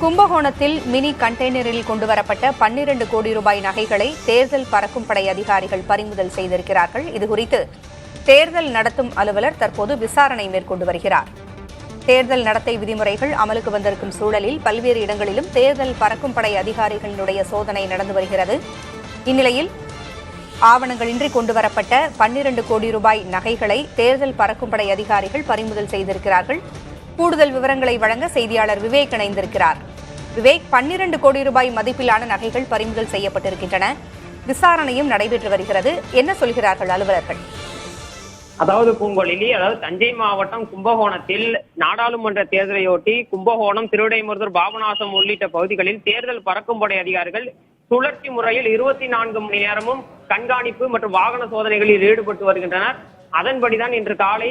கும்பகோணத்தில் மினி கண்டெய்னரில் கொண்டுவரப்பட்ட 12 கோடி ரூபாய் நகைகளை தேர்தல் பறக்கும் படை அதிகாரிகள் பறிமுதல் செய்திருக்கிறார்கள். இதுகுறித்து தேர்தல் நடத்தும் அலுவலர் தற்போது விசாரணை மேற்கொண்டு வருகிறார். தேர்தல் நடத்தை விதிமுறைகள் அமலுக்கு வந்திருக்கும் சூழலில் பல்வேறு இடங்களிலும் தேர்தல் பறக்கும் படை அதிகாரிகளினுடைய சோதனை நடந்து வருகிறது. இந்நிலையில் ஆவணங்களின்றி கொண்டுவரப்பட்ட 12 கோடி ரூபாய் நகைகளை தேர்தல் பறக்கும் படை அதிகாரிகள் பறிமுதல் செய்திருக்கிறார்கள். கூடுதல் விவரங்களை வழங்க செய்தியாளர் விவேக் இணைந்திருக்கிறார். விவேக், 12 கோடி ரூபாய் மதிப்பிலான நகைகள் பறிமுதல் செய்யப்பட்டிருக்கின்றன. விசாரணையும் நடைபெற்று வருகிறது. என்ன சொல்கிறார்கள் அலுவலர்கள்? அதாவது பூங்கொழிலி, தஞ்சை மாவட்டம் கும்பகோணத்தில் நாடாளுமன்ற தேர்தலையொட்டி கும்பகோணம், திருவிடைமருதூர், பாபநாசம் உள்ளிட்ட பகுதிகளில் தேர்தல் பறக்கும் படை அதிகாரிகள் சுழற்சி முறையில் 24 மணி நேரமும் கண்காணிப்பு மற்றும் வாகன சோதனைகளில் ஈடுபட்டு வருகின்றனர். அதன்படிதான் இன்று காலை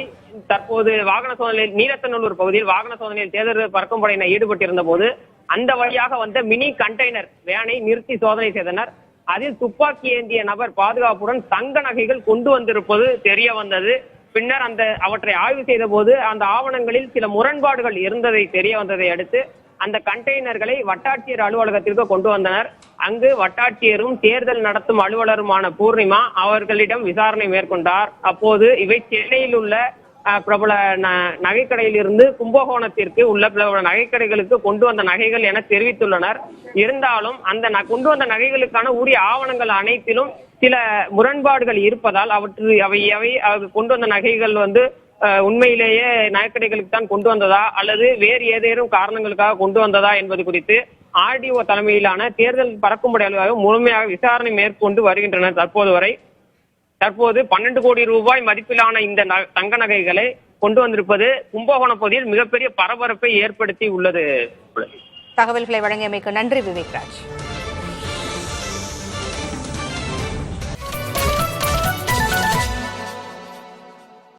தற்போது வாகன சோதனையில் நீலத்தநல்லூர் பகுதியில் வாகன சோதனையில் தேர்தல் பறக்கும் படையினர் ஈடுபட்டிருந்த போது அந்த வழியாக வந்த மினி கண்டெய்னர் வேனை நிறுத்தி சோதனை செய்தனர். அதில் துப்பாக்கி ஏந்திய நபர் பாதுகாப்புடன் தங்க நகைகள் கொண்டு வந்திருப்பது தெரிய வந்தது. பின்னர் அவற்றை ஆய்வு செய்த போது அந்த ஆவணங்களில் சில முரண்பாடுகள் இருந்ததை தெரிய வந்ததை அடுத்து அந்த கண்டெய்னர்களை வட்டாட்சியர் அலுவலகத்திற்கு கொண்டு வந்தனர். அங்கு வட்டாட்சியரும் தேர்தல் நடத்தும் அலுவலருமான பூர்ணிமா அவர்களிடம் விசாரணை மேற்கொண்டார். அப்போது இவை சென்னையில் உள்ள பிரபல நகைக்கடையில் இருந்து கும்பகோணத்திற்கு உள்ள பிரபல நகைக்கடைகளுக்கு கொண்டு வந்த நகைகள் என தெரிவித்துள்ளனர். இருந்தாலும் அந்த கொண்டு வந்த நகைகளுக்கான உரிய ஆவணங்கள் அனைத்திலும் சில முரண்பாடுகள் இருப்பதால் அவை கொண்டு வந்த நகைகள் உண்மையிலேயே நகைக்கடைகளுக்கு தான் கொண்டு வந்ததா அல்லது வேறு ஏதேனும் காரணங்களுக்காக கொண்டு வந்ததா என்பது குறித்து ஆர்டிஓ தலைமையிலான தேர்தல் பறக்கும் படை அலுவலகம் முழுமையாக விசாரணை மேற்கொண்டு வருகின்றனர். தற்போது 12 கோடி ரூபாய் மதிப்பிலான இந்த தங்க நகைகளை கொண்டு வந்திருப்பது கும்பகோணம் பகுதியில் மிகப்பெரிய பரபரப்பை ஏற்படுத்தி உள்ளது. தகவல்களை வழங்கியமைக்கு நன்றி விவேக்ராஜ்.